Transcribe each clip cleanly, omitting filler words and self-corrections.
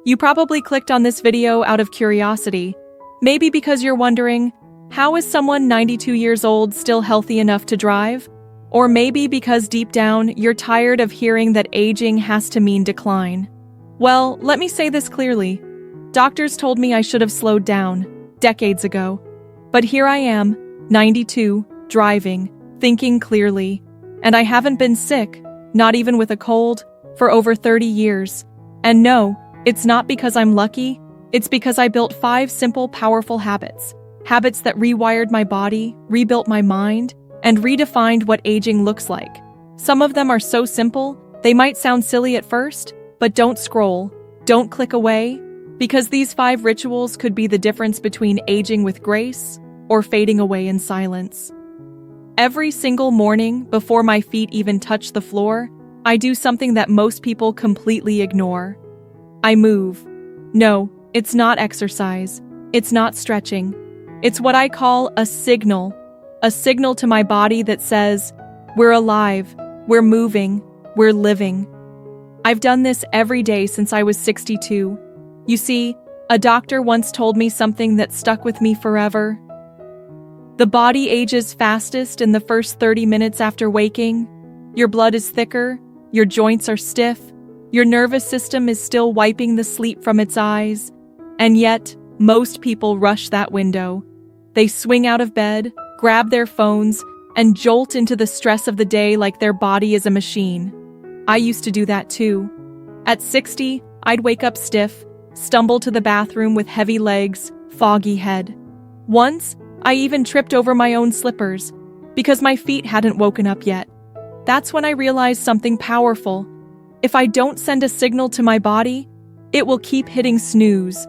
You probably clicked on this video out of curiosity, maybe because you're wondering, how is someone 92 years old still healthy enough to drive? Or maybe because deep down, you're tired of hearing that aging has to mean decline. Well, let me say this clearly. Doctors told me I should have slowed down decades ago. But here I am, 92, driving, thinking clearly. And I haven't been sick, not even with a cold, for over 30 years. And no, it's not because I'm lucky, it's because I built 5 simple, powerful habits. Habits that rewired my body, rebuilt my mind, and redefined what aging looks like. Some of them are so simple, they might sound silly at first, but don't scroll, don't click away, because these 5 rituals could be the difference between aging with grace or fading away in silence. Every single morning, before my feet even touch the floor, I do something that most people completely ignore. I move. No, it's not exercise. It's not stretching. It's what I call a signal to my body that says, we're alive, we're moving, we're living. I've done this every day since I was 62. You see, a doctor once told me something that stuck with me forever. The body ages fastest in the first 30 minutes after waking. Your blood is thicker, your joints are stiff, your nervous system is still wiping the sleep from its eyes. And yet, most people rush that window. They swing out of bed, grab their phones, and jolt into the stress of the day like their body is a machine. I used to do that too. At 60, I'd wake up stiff, stumble to the bathroom with heavy legs, foggy head. Once, I even tripped over my own slippers because my feet hadn't woken up yet. That's when I realized something powerful. If I don't send a signal to my body, it will keep hitting snooze.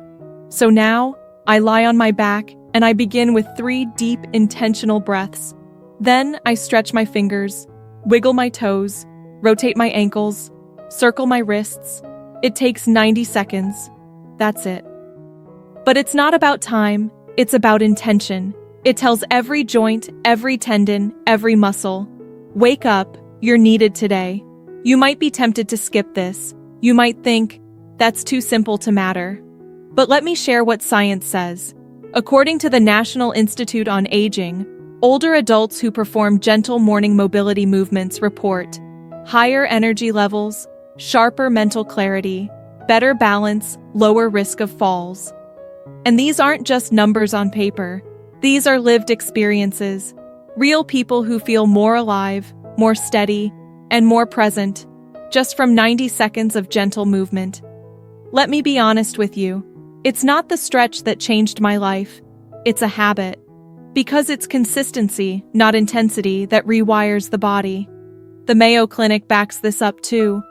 So now, I lie on my back and I begin with 3 deep, intentional breaths. Then I stretch my fingers, wiggle my toes, rotate my ankles, circle my wrists. It takes 90 seconds. That's it. But it's not about time, it's about intention. It tells every joint, every tendon, every muscle, wake up, you're needed today. You might be tempted to skip this. You might think, that's too simple to matter. But let me share what science says. According to the National Institute on Aging, older adults who perform gentle morning mobility movements report higher energy levels, sharper mental clarity, better balance, lower risk of falls. And these aren't just numbers on paper. These are lived experiences, real people who feel more alive, more steady, and more present, just from 90 seconds of gentle movement. Let me be honest with you. It's not the stretch that changed my life. It's a habit. Because it's consistency, not intensity, that rewires the body. The Mayo Clinic backs this up too.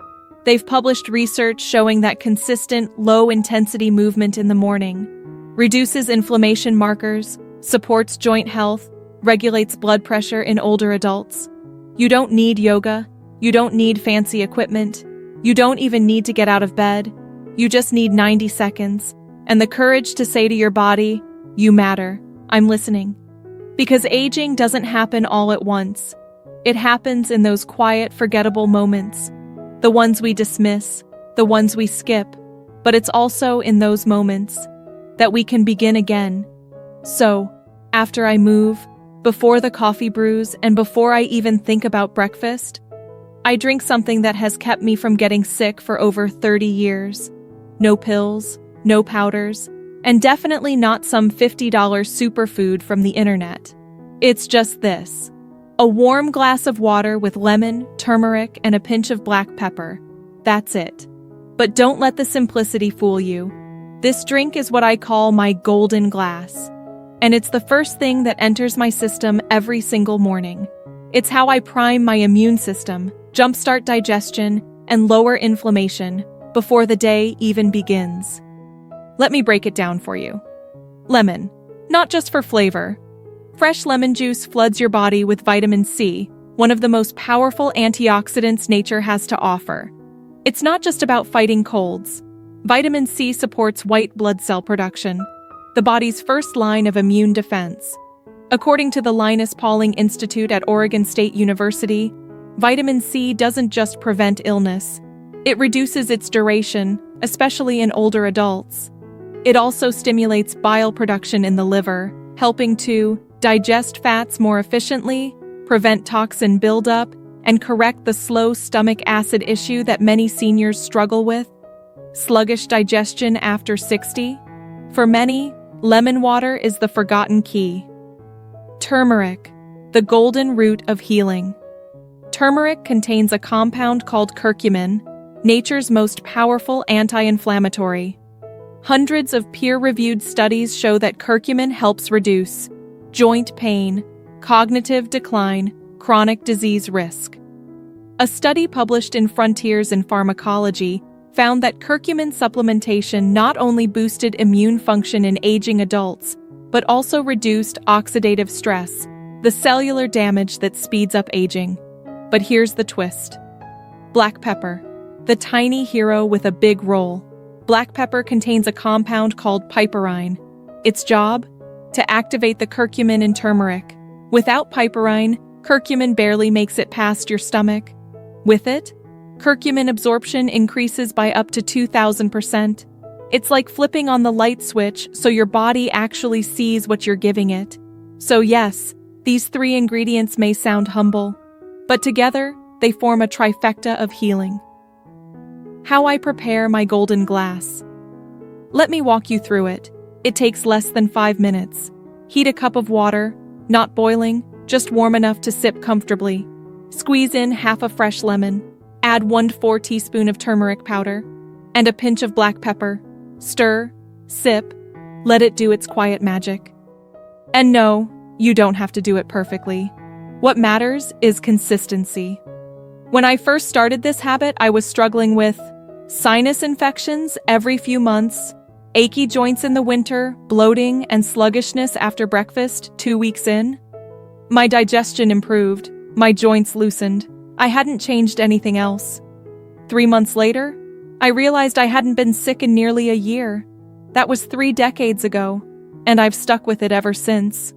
They've published research showing that consistent, low-intensity movement in the morning reduces inflammation markers, supports joint health, regulates blood pressure in older adults. You don't need yoga. You don't need fancy equipment. You don't even need to get out of bed. You just need 90 seconds. And the courage to say to your body, you matter, I'm listening. Because aging doesn't happen all at once. It happens in those quiet, forgettable moments. The ones we dismiss, the ones we skip. But it's also in those moments that we can begin again. So, after I move, before the coffee brews, and before I even think about breakfast, I drink something that has kept me from getting sick for over 30 years. No pills, no powders, and definitely not some $50 superfood from the internet. It's just this. A warm glass of water with lemon, turmeric, and a pinch of black pepper. That's it. But don't let the simplicity fool you. This drink is what I call my golden glass. And it's the first thing that enters my system every single morning. It's how I prime my immune system, jumpstart digestion, and lower inflammation before the day even begins. Let me break it down for you. Lemon, not just for flavor. Fresh lemon juice floods your body with vitamin C, one of the most powerful antioxidants nature has to offer. It's not just about fighting colds. Vitamin C supports white blood cell production, the body's first line of immune defense. According to the Linus Pauling Institute at Oregon State University, vitamin C doesn't just prevent illness. It reduces its duration, especially in older adults. It also stimulates bile production in the liver, helping to digest fats more efficiently, prevent toxin buildup, and correct the slow stomach acid issue that many seniors struggle with. Sluggish digestion after 60? For many, lemon water is the forgotten key. Turmeric, the golden root of healing. Turmeric contains a compound called curcumin, nature's most powerful anti-inflammatory. Hundreds of peer-reviewed studies show that curcumin helps reduce joint pain, cognitive decline, chronic disease risk. A study published in Frontiers in Pharmacology found that curcumin supplementation not only boosted immune function in aging adults, but also reduced oxidative stress, the cellular damage that speeds up aging. But here's the twist. Black pepper, the tiny hero with a big role. Black pepper contains a compound called piperine. Its job? To activate the curcumin in turmeric. Without piperine, curcumin barely makes it past your stomach. With it, curcumin absorption increases by up to 2,000%. It's like flipping on the light switch so your body actually sees what you're giving it. So yes, these 3 ingredients may sound humble, but together, they form a trifecta of healing. How I prepare my golden glass. Let me walk you through it. It takes less than 5 minutes. Heat a cup of water, not boiling, just warm enough to sip comfortably. Squeeze in half a fresh lemon. Add 1/4 teaspoon of turmeric powder and a pinch of black pepper. Stir, sip, let it do its quiet magic. And no, you don't have to do it perfectly. What matters is consistency. When I first started this habit, I was struggling with sinus infections every few months, achy joints in the winter, bloating, and sluggishness after breakfast 2 weeks in. My digestion improved, my joints loosened. I hadn't changed anything else. 3 months later, I realized I hadn't been sick in nearly a year. That was 3 decades ago, and I've stuck with it ever since.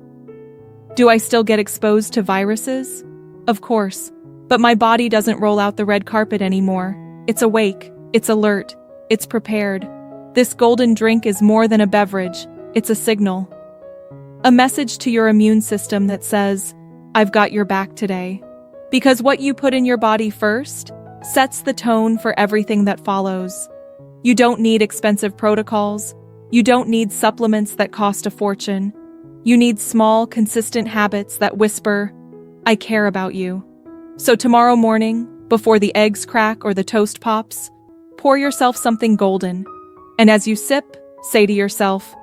Do I still get exposed to viruses? Of course, but my body doesn't roll out the red carpet anymore. It's awake, it's alert, it's prepared. This golden drink is more than a beverage, it's a signal. A message to your immune system that says, I've got your back today. Because what you put in your body first sets the tone for everything that follows. You don't need expensive protocols. You don't need supplements that cost a fortune. You need small, consistent habits that whisper, I care about you. So tomorrow morning, before the eggs crack or the toast pops, pour yourself something golden. And as you sip, say to yourself,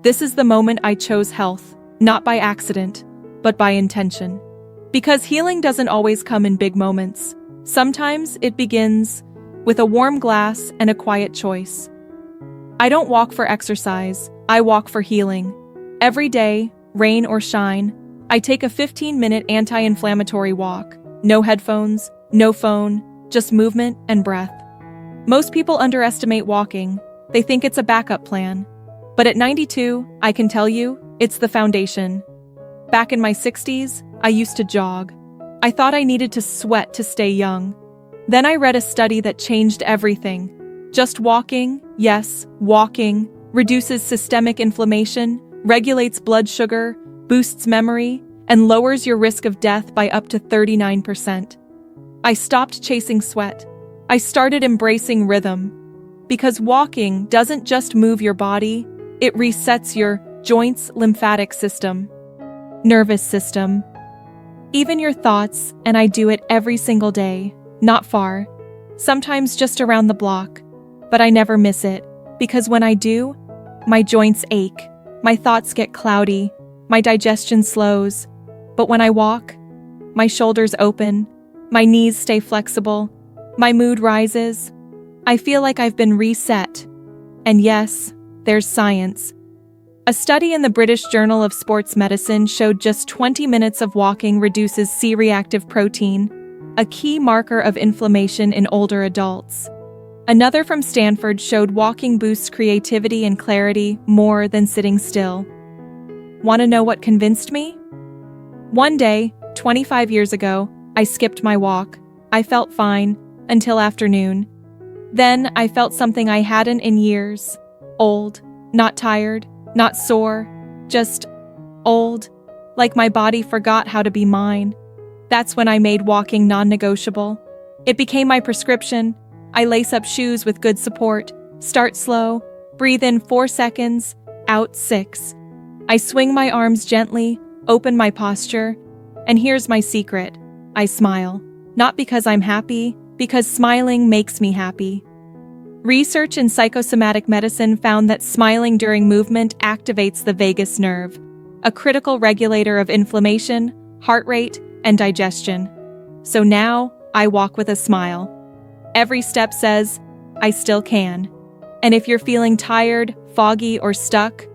this is the moment I chose health, not by accident, but by intention. Because healing doesn't always come in big moments. Sometimes it begins with a warm glass and a quiet choice. I don't walk for exercise, I walk for healing. Every day, rain or shine, I take a 15-minute anti-inflammatory walk. No headphones, no phone, just movement and breath. Most people underestimate walking. They think it's a backup plan. But at 92, I can tell you, it's the foundation. Back in my 60s, I used to jog. I thought I needed to sweat to stay young. Then I read a study that changed everything. Just walking, yes, walking, reduces systemic inflammation, regulates blood sugar, boosts memory, and lowers your risk of death by up to 39%. I stopped chasing sweat. I started embracing rhythm. Because walking doesn't just move your body, it resets your joints, lymphatic system, nervous system, even your thoughts, and I do it every single day, not far, sometimes just around the block, but I never miss it, because when I do, my joints ache, my thoughts get cloudy, my digestion slows, but when I walk, my shoulders open, my knees stay flexible, my mood rises, I feel like I've been reset. And yes, there's science. A study in the British Journal of Sports Medicine showed just 20 minutes of walking reduces C-reactive protein, a key marker of inflammation in older adults. Another from Stanford showed walking boosts creativity and clarity more than sitting still. Want to know what convinced me? One day, 25 years ago, I skipped my walk. I felt fine, until afternoon. Then I felt something I hadn't in years. Old, not tired, not sore, just old, like my body forgot how to be mine. That's when I made walking non-negotiable. It became my prescription. I lace up shoes with good support, start slow, breathe in 4 seconds, out 6. I swing my arms gently, open my posture, and here's my secret. I smile. Not because I'm happy, because smiling makes me happy. Research in psychosomatic medicine found that smiling during movement activates the vagus nerve, a critical regulator of inflammation, heart rate, and digestion. So now, I walk with a smile. Every step says, I still can. And if you're feeling tired, foggy, or stuck,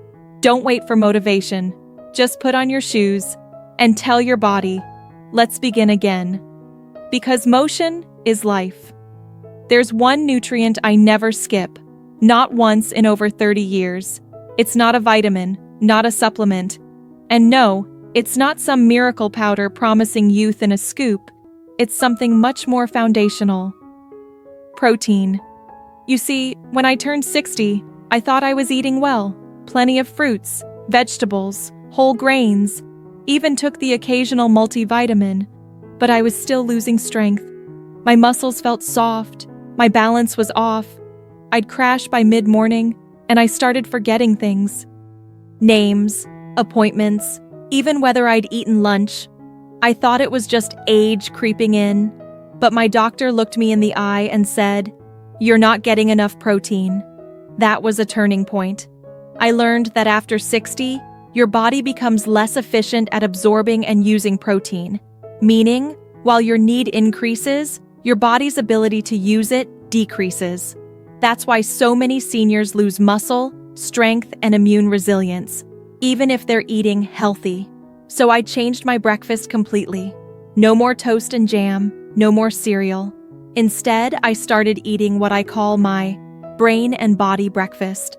don't wait for motivation. Just put on your shoes and tell your body, let's begin again. Because motion is life. There's one nutrient I never skip, not once in over 30 years. It's not a vitamin, not a supplement. And no, it's not some miracle powder promising youth in a scoop. It's something much more foundational. Protein. You see, when I turned 60, I thought I was eating well. Plenty of fruits, vegetables, whole grains, even took the occasional multivitamin. But I was still losing strength. My muscles felt soft, my balance was off. I'd crash by mid-morning, and I started forgetting things. Names, appointments, even whether I'd eaten lunch. I thought it was just age creeping in, but my doctor looked me in the eye and said, "You're not getting enough protein." That was a turning point. I learned that after 60, your body becomes less efficient at absorbing and using protein. Meaning, while your need increases, your body's ability to use it decreases. That's why so many seniors lose muscle, strength, and immune resilience, even if they're eating healthy. So I changed my breakfast completely. No more toast and jam, no more cereal. Instead, I started eating what I call my brain and body breakfast.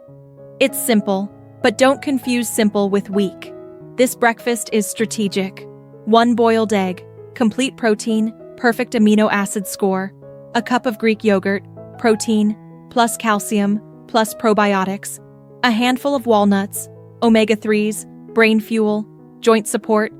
It's simple, but don't confuse simple with weak. This breakfast is strategic. 1 boiled egg, complete protein, perfect amino acid score, a cup of Greek yogurt, protein, plus calcium, plus probiotics, a handful of walnuts, omega-3s, brain fuel, joint support,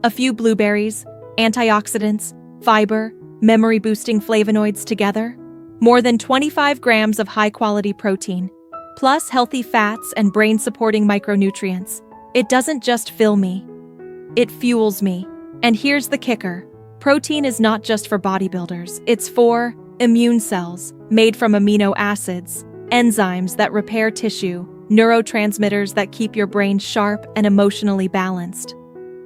a few blueberries, antioxidants, fiber, memory-boosting flavonoids together, more than 25 grams of high-quality protein, plus healthy fats and brain-supporting micronutrients. It doesn't just fill me, it fuels me. And here's the kicker. Protein is not just for bodybuilders, it's for immune cells, made from amino acids, enzymes that repair tissue, neurotransmitters that keep your brain sharp and emotionally balanced.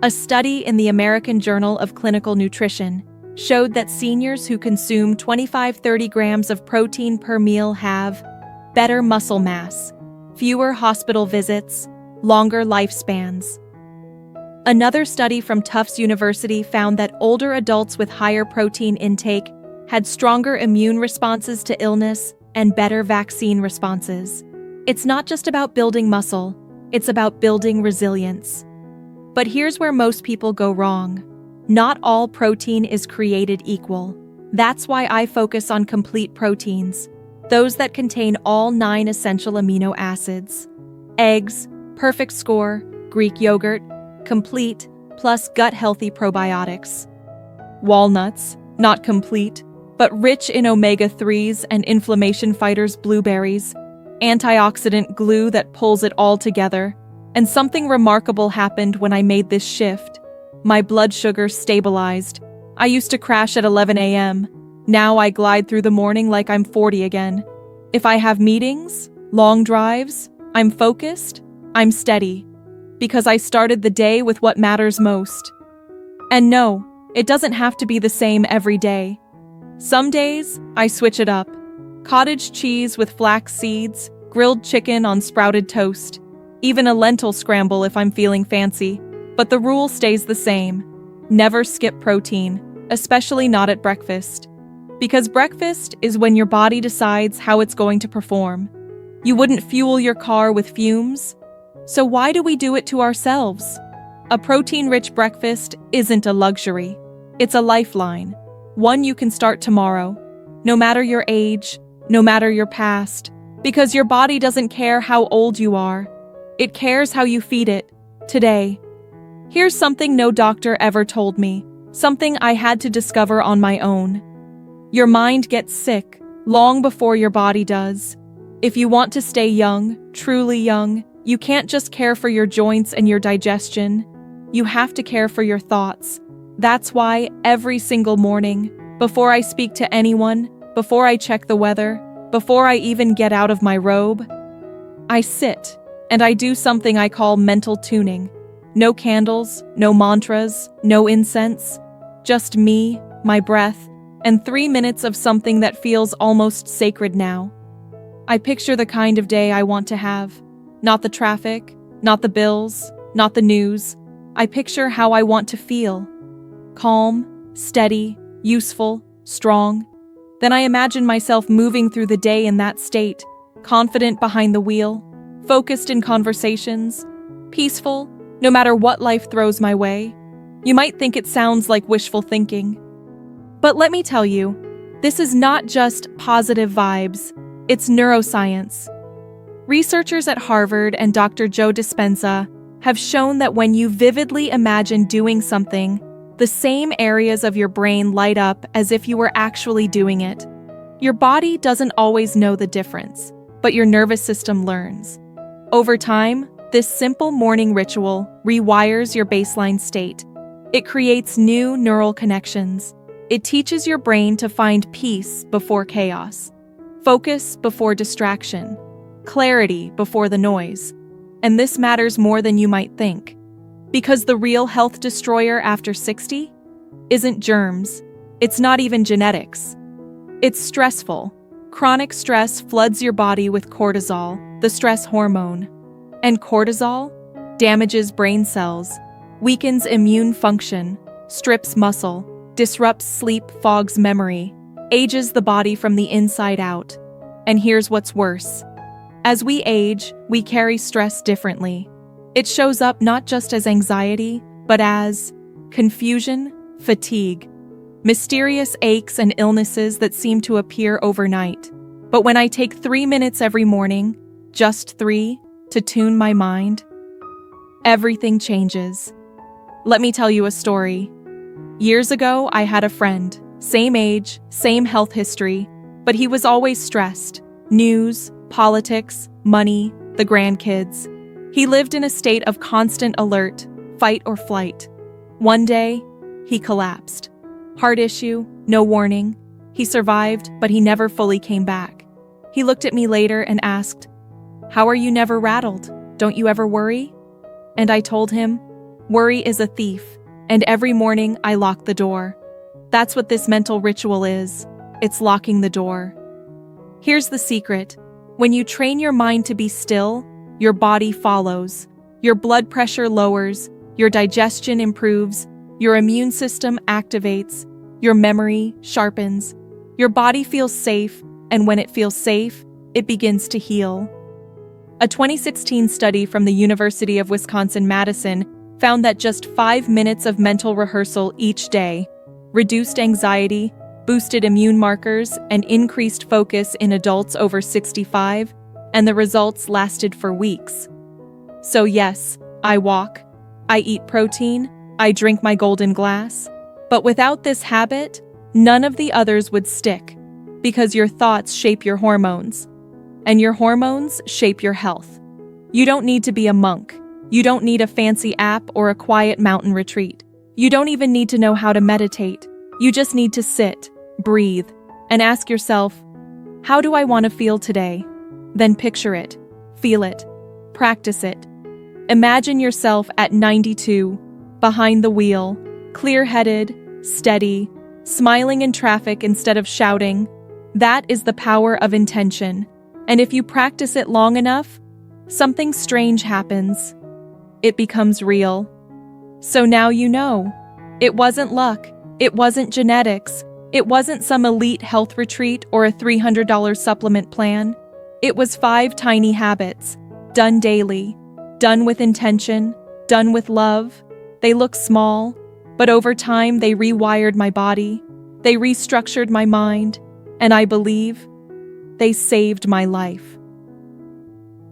A study in the American Journal of Clinical Nutrition showed that seniors who consume 25-30 grams of protein per meal have better muscle mass, fewer hospital visits, longer lifespans. Another study from Tufts University found that older adults with higher protein intake had stronger immune responses to illness and better vaccine responses. It's not just about building muscle, it's about building resilience. But here's where most people go wrong. Not all protein is created equal. That's why I focus on complete proteins, those that contain all 9 essential amino acids. Eggs, perfect score, Greek yogurt, complete, plus gut-healthy probiotics. Walnuts, not complete, but rich in omega-3s and inflammation fighters, blueberries, antioxidant glue that pulls it all together. And something remarkable happened when I made this shift. My blood sugar stabilized. I used to crash at 11 a.m. Now I glide through the morning like I'm 40 again. If I have meetings, long drives, I'm focused, I'm steady. Because I started the day with what matters most. And no, it doesn't have to be the same every day. Some days, I switch it up. Cottage cheese with flax seeds, grilled chicken on sprouted toast, even a lentil scramble if I'm feeling fancy. But the rule stays the same. Never skip protein, especially not at breakfast. Because breakfast is when your body decides how it's going to perform. You wouldn't fuel your car with fumes. So why do we do it to ourselves? A protein-rich breakfast isn't a luxury. It's a lifeline. One you can start tomorrow. No matter your age, no matter your past, because your body doesn't care how old you are. It cares how you feed it today. Here's something no doctor ever told me, something I had to discover on my own. Your mind gets sick long before your body does. If you want to stay young, truly young, you can't just care for your joints and your digestion. You have to care for your thoughts. That's why every single morning, before I speak to anyone, before I check the weather, before I even get out of my robe, I sit and I do something I call mental tuning. No candles, no mantras, no incense, just me, my breath, and 3 minutes of something that feels almost sacred now. I picture the kind of day I want to have. Not the traffic, not the bills, not the news. I picture how I want to feel. Calm, steady, useful, strong. Then I imagine myself moving through the day in that state, confident behind the wheel, focused in conversations, peaceful, no matter what life throws my way. You might think it sounds like wishful thinking. But let me tell you, this is not just positive vibes, it's neuroscience. Researchers at Harvard and Dr. Joe Dispenza have shown that when you vividly imagine doing something, the same areas of your brain light up as if you were actually doing it. Your body doesn't always know the difference, but your nervous system learns. Over time, this simple morning ritual rewires your baseline state. It creates new neural connections. It teaches your brain to find peace before chaos, focus before distraction, clarity before the noise. And this matters more than you might think. Because the real health destroyer after 60 isn't germs. It's not even genetics. It's stressful. Chronic stress floods your body with cortisol, the stress hormone. And cortisol damages brain cells, weakens immune function, strips muscle, disrupts sleep, fogs memory, ages the body from the inside out. And here's what's worse. As we age, we carry stress differently. It shows up not just as anxiety, but as confusion, fatigue, mysterious aches and illnesses that seem to appear overnight. But when I take 3 minutes every morning, just 3, to tune my mind, everything changes. Let me tell you a story. Years ago, I had a friend, same age, same health history, but he was always stressed. News, politics, money, the grandkids. He lived in a state of constant alert, fight or flight. One day, he collapsed. Heart issue, no warning. He survived, but he never fully came back. He looked at me later and asked, "How are you never rattled? Don't you ever worry?" And I told him, "Worry is a thief, and every morning I lock the door." That's what this mental ritual is. It's locking the door. Here's the secret. When you train your mind to be still, your body follows. Your blood pressure lowers, your digestion improves, your immune system activates, your memory sharpens. Your body feels safe, and when it feels safe, it begins to heal. A 2016 study from the University of Wisconsin-Madison found that just 5 minutes of mental rehearsal each day reduced anxiety, boosted immune markers, and increased focus in adults over 65, and the results lasted for weeks. So yes, I walk, I eat protein, I drink my golden glass, but without this habit, none of the others would stick, because your thoughts shape your hormones, and your hormones shape your health. You don't need to be a monk. You don't need a fancy app or a quiet mountain retreat. You don't even need to know how to meditate. You just need to sit, breathe, and ask yourself, how do I want to feel today? Then picture it, feel it, practice it. Imagine yourself at 92, behind the wheel, clear-headed, steady, smiling in traffic instead of shouting. That is the power of intention. And if you practice it long enough, something strange happens. It becomes real. So now you know. It wasn't luck. It wasn't genetics. It wasn't some elite health retreat or a $300 supplement plan. It was 5 tiny habits, done daily, done with intention, done with love. They look small, but over time they rewired my body. They restructured my mind. And I believe They saved my life.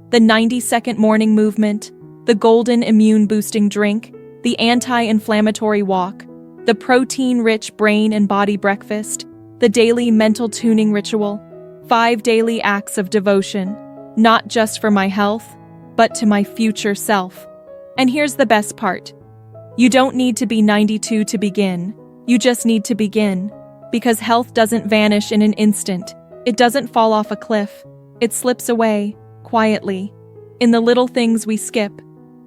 The 90-second morning movement, the golden immune-boosting drink, the anti-inflammatory walk, the protein-rich brain and body breakfast, the daily mental tuning ritual, 5 daily acts of devotion, not just for my health, but to my future self. And here's the best part. You don't need to be 92 to begin. You just need to begin. Because health doesn't vanish in an instant. It doesn't fall off a cliff. It slips away, quietly, in the little things we skip.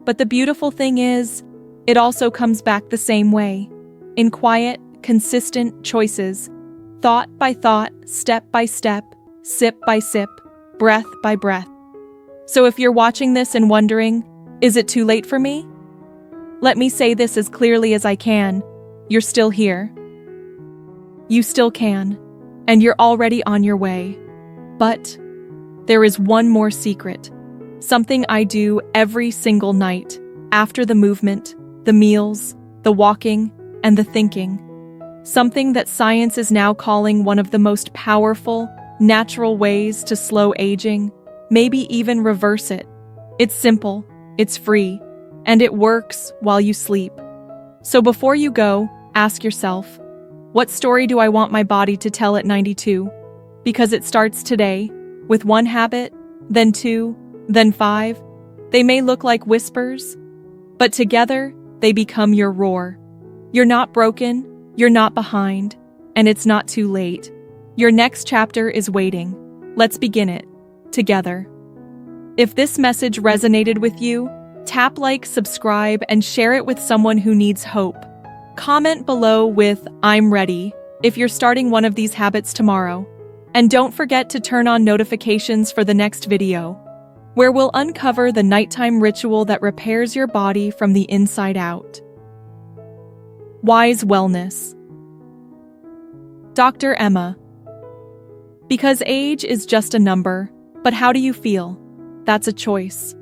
But the beautiful thing is, it also comes back the same way. In quiet, consistent choices. Thought by thought, step by step, sip by sip, breath by breath. So if you're watching this and wondering, is it too late for me? Let me say this as clearly as I can. You're still here. You still can. And you're already on your way. But there is one more secret. Something I do every single night, after the movement, the meals, the walking, and the thinking. Something that science is now calling one of the most powerful, natural ways to slow aging, maybe even reverse it. It's simple, it's free, and it works while you sleep. So before you go, ask yourself, what story do I want my body to tell at 92? Because it starts today, with one habit, then 2, then 5. They may look like whispers, but together, they become your roar. You're not broken, you're not behind, and it's not too late. Your next chapter is waiting. Let's begin it, together. If this message resonated with you, tap like, subscribe, and share it with someone who needs hope. Comment below with "I'm ready" if you're starting one of these habits tomorrow. And don't forget to turn on notifications for the next video, where we'll uncover the nighttime ritual that repairs your body from the inside out. Wise Wellness. Dr. Emma. Because age is just a number, but how do you feel? That's a choice.